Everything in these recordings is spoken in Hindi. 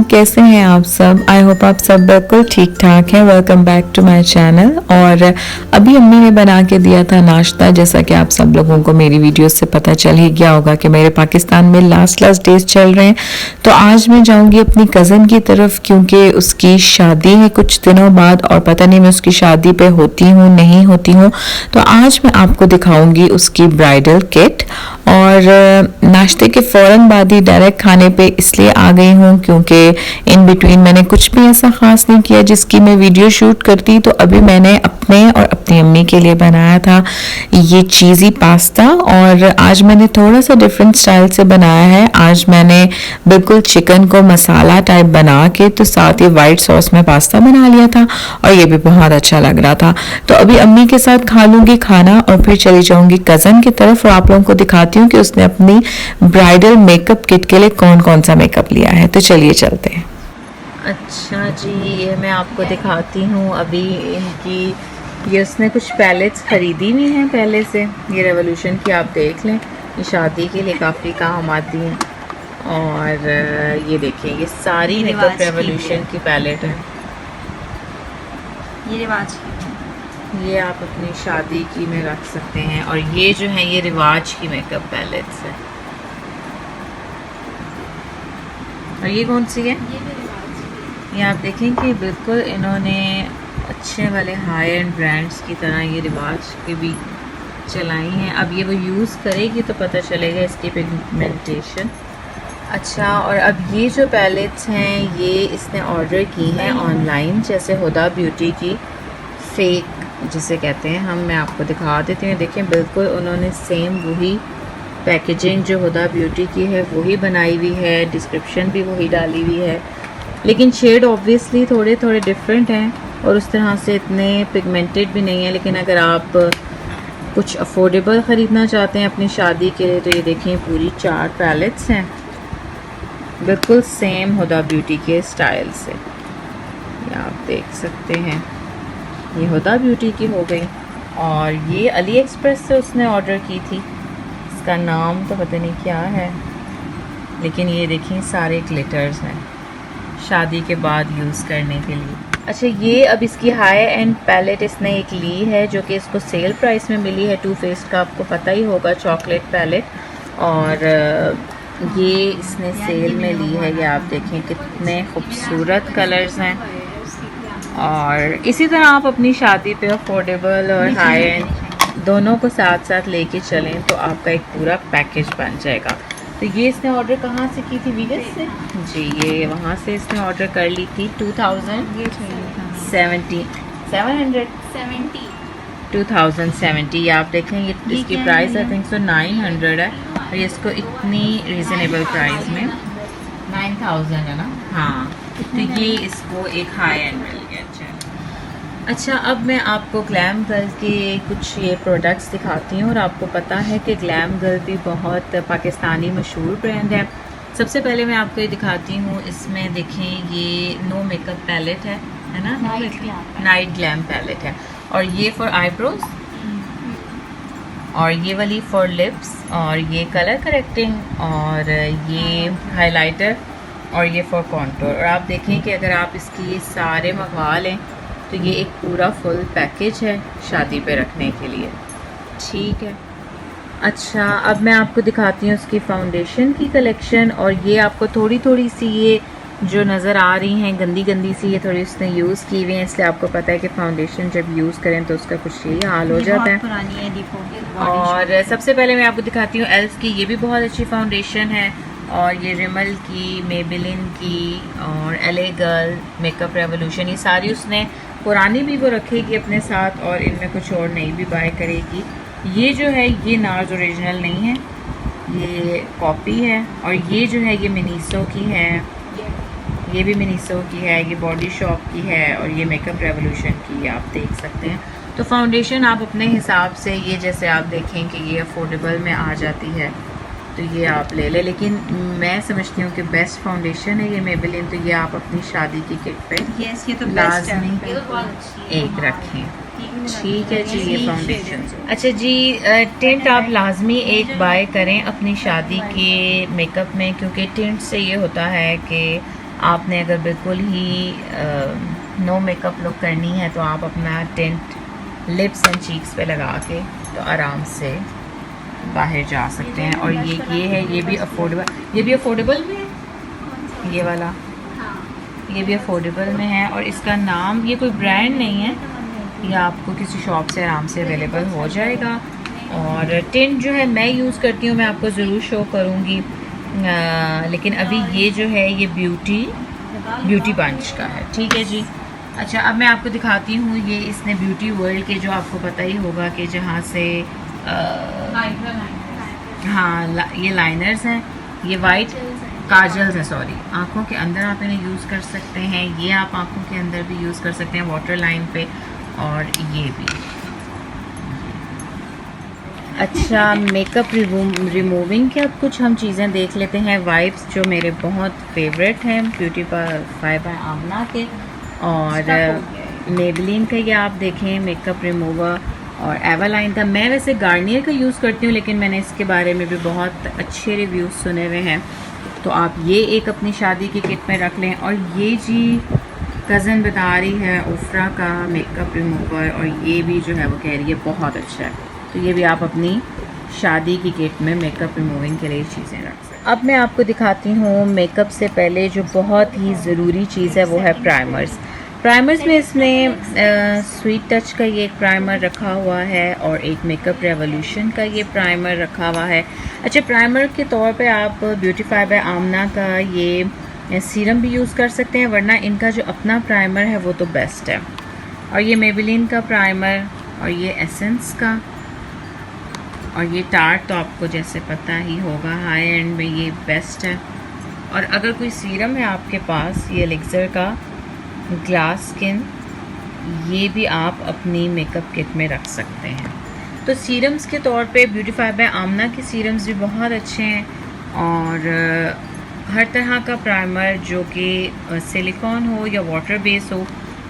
कैसे हैं आप सब। आई होप आप सब बिल्कुल ठीक ठाक हैं। Welcome back to my channel. और अभी अम्मी ने बना के दिया था नाश्ता। जैसा कि आप सब लोगों को मेरी वीडियो से पता चल ही गया होगा कि मेरे पाकिस्तान में लास्ट डेज चल रहे हैं। तो आज मैं जाऊंगी अपनी कज़न की तरफ, क्योंकि उसकी शादी है कुछ दिनों बाद, और पता नहीं मैं उसकी शादी पे होती हूँ नहीं होती हूँ। तो आज मैं आपको दिखाऊंगी उसकी ब्राइडल किट। और नाश्ते के फ़ौरन बाद ही डायरेक्ट खाने पे इसलिए आ गई हूँ क्योंकि इन बिटवीन मैंने कुछ भी ऐसा ख़ास नहीं किया जिसकी मैं वीडियो शूट करती। तो अभी मैंने अपने और अपनी अम्मी के लिए बनाया था ये चीज़ी पास्ता, और आज मैंने थोड़ा सा डिफरेंट स्टाइल से बनाया है। आज मैंने बिल्कुल चिकन को मसाला टाइप बना के तो साथ ही वाइट सॉस में पास्ता बना लिया था, और ये भी बहुत अच्छा लग रहा था। तो अभी अम्मी के साथ खा लूँगी खाना और फिर चली जाऊँगी कज़न की तरफ, और आप लोगों को दिखाती हूँ कि उसने अपनी ब्राइडल मेकअप किट के लिए कौन कौन सा मेकअप लिया है। तो चलिए चलते हैं। अच्छा जी, ये मैं आपको दिखाती हूँ अभी इनकी, ये उसने कुछ पैलेट्स ख़रीदी हुई हैं पहले से। ये रेवोल्यूशन की आप देख लें, ये शादी के लिए काफ़ी काम आती हैं। और ये देखिए, ये सारी मेकअप रेवोल्यूशन की पैलेट है। ये रिवाज ये आप अपनी शादी की में रख सकते हैं। और ये जो है ये रिवाज की मेकअप पैलेट्स है। और ये कौन सी है? ये आप देखें कि बिल्कुल इन्होंने अच्छे वाले हाई एंड ब्रांड्स की तरह ये रिवाज की भी चलाई हैं। अब ये वो यूज़ करेगी तो पता चलेगा इसकी पिगमेंटेशन। अच्छा, और अब ये जो पैलेट्स हैं ये इसने ऑर्डर की हैं ऑनलाइन, जैसे हुदा ब्यूटी की फेक जिसे कहते हैं हम। मैं आपको दिखा देती हूँ, देखें बिल्कुल उन्होंने सेम वही पैकेजिंग जो हुदा ब्यूटी की है वही बनाई हुई है, डिस्क्रिप्शन भी वही डाली हुई है, लेकिन शेड ऑब्वियसली थोड़े थोड़े डिफरेंट हैं और उस तरह से इतने पिगमेंटेड भी नहीं है। लेकिन अगर आप कुछ अफोर्डेबल ख़रीदना चाहते हैं अपनी शादी के लिए तो ये देखें पूरी 4 पैलेट्स हैं बिल्कुल सेम हुदा ब्यूटी के स्टाइल से। ये आप देख सकते हैं, ये हुदा ब्यूटी की हो गई। और ये अली एक्सप्रेस से उसने ऑर्डर की थी, इसका नाम तो पता नहीं क्या है, लेकिन ये देखिए सारे ग्लिटर्स हैं शादी के बाद यूज़ करने के लिए। अच्छा, ये अब इसकी हाई एंड पैलेट इसने एक ली है जो कि इसको सेल प्राइस में मिली है। टू फेस्ड का आपको पता ही होगा, चॉकलेट पैलेट। और ये इसने सेल में ली है। ये आप देखें कितने खूबसूरत कलर्स हैं। और इसी तरह आप अपनी शादी पे अफोर्डेबल और हाई एंड दोनों को साथ साथ लेके चलें तो आपका एक पूरा पैकेज बन जाएगा। तो ये इसने ऑर्डर कहाँ से की थी? वीगस से जी, ये वहाँ से इसने ऑर्डर कर ली थी 2070 आप देखें ये इसकी प्राइस आई थिंक सो 900 है, और ये इसको इतनी रीज़नेबल प्राइस में 9000 है ना। हाँ, तो ये इसको एक हाई एंड मिल गया। अच्छा, अब मैं आपको ग्लैम गर्ल के कुछ ये प्रोडक्ट्स दिखाती हूँ। और आपको पता है कि ग्लैम गर्ल भी बहुत पाकिस्तानी मशहूर ब्रांड है। सबसे पहले मैं आपको ये दिखाती हूँ, इसमें देखें ये नो मेकअप पैलेट है ना, नाइट ग्लैम पैलेट है। और ये फॉर आईब्रोज, और ये वाली फॉर लिप्स, और ये कलर करेक्टिंग, और ये हाइलाइटर, और ये फॉर कॉन्टूर। और आप देखें कि अगर आप इसकी ये सारे मंगवा लें तो ये एक पूरा फुल पैकेज है शादी पे रखने के लिए। ठीक है। अच्छा, अब मैं आपको दिखाती हूँ उसकी फाउंडेशन की कलेक्शन। और ये आपको थोड़ी थोड़ी सी ये जो नज़र आ रही हैं गंदी गंदी सी, ये थोड़ी उसने यूज़ की हुई हैं, इसलिए आपको पता है कि फाउंडेशन जब यूज़ करें तो उसका कुछ यही हाल हो जाता है। और सबसे पहले मैं आपको दिखाती हूँ एल्फ की, ये भी बहुत अच्छी फाउंडेशन है। और ये रिमल की, मेबेलिन की, और एले गर्ल, मेकअप रेवोल्यूशन, ये सारी उसने पुरानी भी वो रखेगी अपने साथ, और इनमें कुछ और नई भी बाय करेगी। ये जो है ये नाज ओरिजिनल नहीं है, ये कॉपी है। और ये जो है ये मिनीसो की है, ये भी मिनीसो की है, ये बॉडी शॉप की है, और ये मेकअप रेवोल्यूशन की है, आप देख सकते हैं। तो फाउंडेशन आप अपने हिसाब से, ये जैसे आप देखें कि ये अफोर्डेबल में आ जाती है तो ये आप ले लें, लेकिन मैं समझती हूँ कि बेस्ट फाउंडेशन है ये मेबेलिन। तो ये आप अपनी शादी की किट पे ये तो लाजमी एक रखें। ठीक है जी, ये फाउंडेशन। अच्छा जी, टिंट आप लाजमी एक बाय करें अपनी शादी के मेकअप में, क्योंकि टिंट से ये होता है कि आपने अगर बिल्कुल ही नो मेकअप लुक करनी है तो आप अपना टिंट लिप्स एंड चीक्स पे लगा के तो आराम से बाहर जा सकते हैं। और ये है, ये भी अफोर्डेबल में है, ये वाला ये भी अफोर्डेबल में है। और इसका नाम, ये कोई ब्रांड नहीं है, ये आपको किसी शॉप से आराम से अवेलेबल हो जाएगा। और टिंट जो है मैं यूज़ करती हूँ, मैं आपको ज़रूर शो करूँगी, लेकिन अभी ये जो है ये ब्यूटी बंच का है। ठीक है जी। अच्छा, अब मैं आपको दिखाती हूँ, ये इसने ब्यूटी वर्ल्ड के, जो आपको पता ही होगा कि जहाँ से हाँ ये लाइनर्स हैं, ये वाइट काजल्स हैं, सॉरी, आँखों के अंदर आप इन्हें यूज़ कर सकते हैं। ये आप आँखों के अंदर भी यूज़ कर सकते हैं वाटर लाइन पे, और ये भी। अच्छा, मेकअप रिमूविंग के अब कुछ हम चीज़ें देख लेते हैं। वाइप्स जो मेरे बहुत फेवरेट हैं ब्यूटीफाई बाय आमना के, और मेबलिन का ये आप देखें मेकअप रिमूवर, और एवालाइन का। मैं वैसे गार्नियर का यूज़ करती हूँ, लेकिन मैंने इसके बारे में भी बहुत अच्छे रिव्यूज़ सुने हुए हैं, तो आप ये एक अपनी शादी की किट में रख लें। और ये जी कज़न बता रही है उफ्रा का मेकअप रिमूवर, और ये भी जो है वो कह रही है बहुत अच्छा है, तो ये भी आप अपनी शादी की किट में मेकअप रिमूविंग के लिए चीज़ें रख सकते हैं। अब मैं आपको दिखाती हूँ मेकअप से पहले जो बहुत ही ज़रूरी चीज़ है वो है प्राइमर्स। प्राइमर्स में इसने स्वीट टच का ये एक प्राइमर रखा हुआ है, और एक मेकअप रेवोल्यूशन का ये प्राइमर रखा हुआ है। अच्छा, प्राइमर के तौर पे आप ब्यूटीफाई बाय आमना का ये सीरम भी यूज़ कर सकते हैं, वरना इनका जो अपना प्राइमर है वो तो बेस्ट है। और ये मेबेलिन का प्राइमर, और ये एसेंस का, और ये टार्ट तो आपको जैसे पता ही होगा हाई एंड में ये बेस्ट है। और अगर कोई सीरम है आपके पास, ये एलिक्सर का ग्लास स्किन, ये भी आप अपनी मेकअप किट में रख सकते हैं। तो सीरम्स के तौर पे ब्यूटीफाई बाय आमना के सीरम्स भी बहुत अच्छे हैं, और हर तरह का प्राइमर जो कि सिलिकॉन हो या वाटर बेस हो,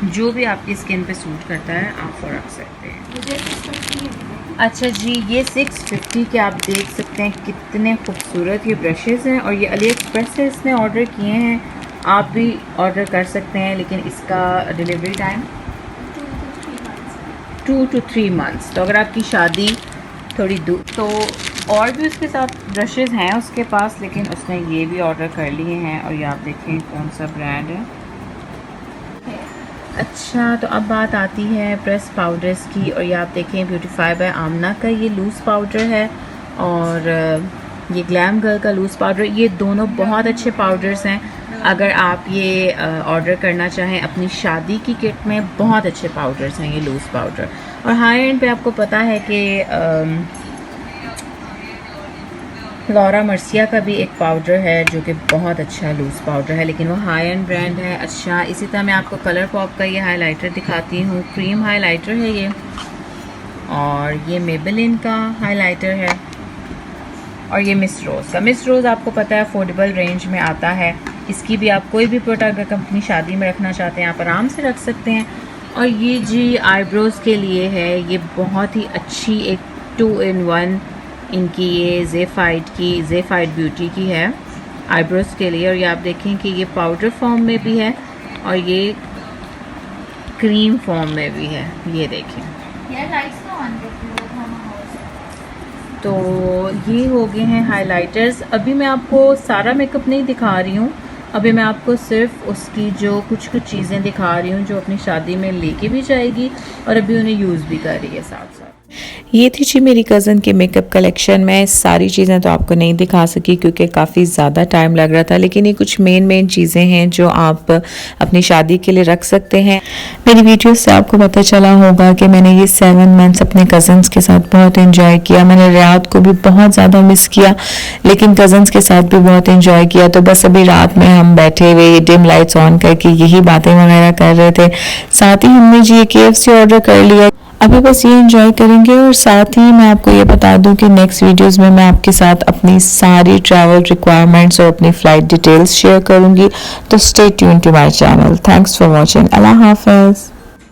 जो भी आपकी स्किन पे सूट करता है आप वो रख सकते हैं। अच्छा जी, ये 650 के आप देख सकते हैं कितने खूबसूरत ये ब्रशेज़ हैं, और ये अली एक्सप्रेस से इसने ऑर्डर किए हैं। आप भी ऑर्डर कर सकते हैं, लेकिन इसका डिलीवरी टाइम 2 to 3 मंथ्स। तो अगर आपकी शादी थोड़ी दूर, तो और भी उसके साथ ब्रशेज़ हैं उसके पास, लेकिन उसने ये भी ऑर्डर कर लिए हैं। और ये आप देखें कौन सा ब्रांड है। अच्छा, तो अब बात आती है प्रेस पाउडर्स की, और ये आप देखें ब्यूटीफाई बाय आमना का ये लूज़ पाउडर है, और ये ग्लैम गर्ल का लूज़ पाउडर। ये दोनों बहुत अच्छे पाउडर्स हैं। अगर आप ये ऑर्डर करना चाहें अपनी शादी की किट में, बहुत अच्छे पाउडर्स हैं ये लूज़ पाउडर। और हाई एंड पे आपको पता है कि लॉरा मर्सिया का भी एक पाउडर है जो कि बहुत अच्छा लूज़ पाउडर है, लेकिन वो हाई एंड ब्रांड है। अच्छा, इसी तरह मैं आपको कलर पॉप का ये हाइलाइटर दिखाती हूँ। क्रीम हाइलाइटर है ये, और ये मेबेलिन का हाइलाइटर है, और ये मिस रोज़ का। मिस रोज़ आपको पता है अफोर्डेबल रेंज में आता है। इसकी भी आप कोई भी प्रोडक्ट अगर अपनी शादी में रखना चाहते हैं आप आराम से रख सकते हैं। और ये जी आईब्रोज़ के लिए है, ये बहुत ही अच्छी एक 2-in-1 इनकी ये ज़ेफाइड ब्यूटी की है आईब्रोज़ के लिए। और ये आप देखें कि ये पाउडर फॉर्म में भी है, और ये क्रीम फॉर्म में भी है, ये देखें। तो ये हो गए हैं हाइलाइटर्स। अभी मैं आपको सारा मेकअप नहीं दिखा रही हूँ, अभी मैं आपको सिर्फ उसकी जो कुछ चीज़ें दिखा रही हूँ जो अपनी शादी में लेके भी जाएगी और अभी उन्हें यूज़ भी कर रही है साथ साथ। ये थी जी मेरी कज़न की मेकअप कलेक्शन। मैं सारी चीज़ें तो आपको नहीं दिखा सकी क्योंकि काफ़ी ज़्यादा टाइम लग रहा था, लेकिन ये कुछ मेन चीज़ें हैं जो आप अपनी शादी के लिए रख सकते हैं। मेरी वीडियो से आपको पता चला होगा कि मैंने ये 7 मंथ्स अपने कज़न्स के साथ बहुत एंजॉय किया। मैंने रियाद को भी बहुत ज़्यादा मिस किया, लेकिन कज़न्स के साथ भी बहुत एंजॉय किया। तो बस अभी रात में हम बैठे हुए डिम लाइट्स ऑन करके यही बातें वगैरह कर रहे थे। साथ ही हमने जी KFC ऑर्डर कर लिया। अभी बस ये एंजॉय करेंगे। और साथ ही मैं आपको ये बता दूं कि नेक्स्ट वीडियोस में मैं आपके साथ अपनी सारी ट्रैवल रिक्वायरमेंट्स और अपनी फ़्लाइट डिटेल्स शेयर करूंगी। तो stay tune to my channel. Thanks for watching. अल्लाह हाफ़िज़।